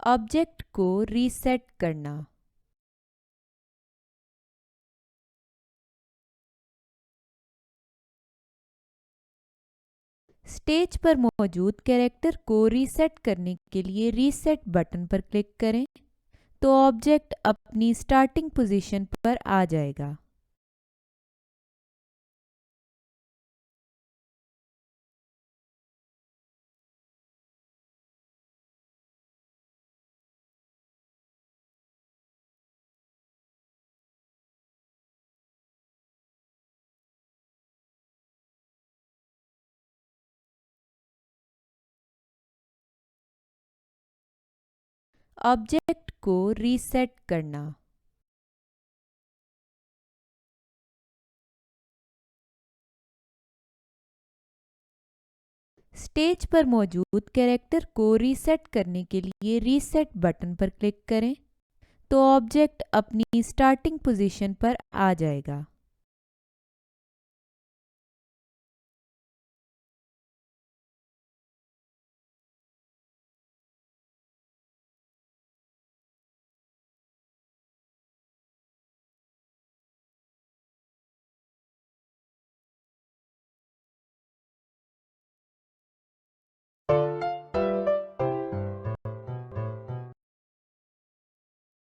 Object को reset करना। Stage पर मौजूद कैरेक्टर को रीसेट करने के लिए रीसेट बटन पर क्लिक करें तो ऑब्जेक्ट अपनी स्टार्टिंग पोजीशन पर आ जाएगा। ऑब्जेक्ट को रीसेट करना। स्टेज पर मौजूद कैरेक्टर को रीसेट करने के लिए रीसेट बटन पर क्लिक करें तो ऑब्जेक्ट अपनी स्टार्टिंग पोजीशन पर आ जाएगा।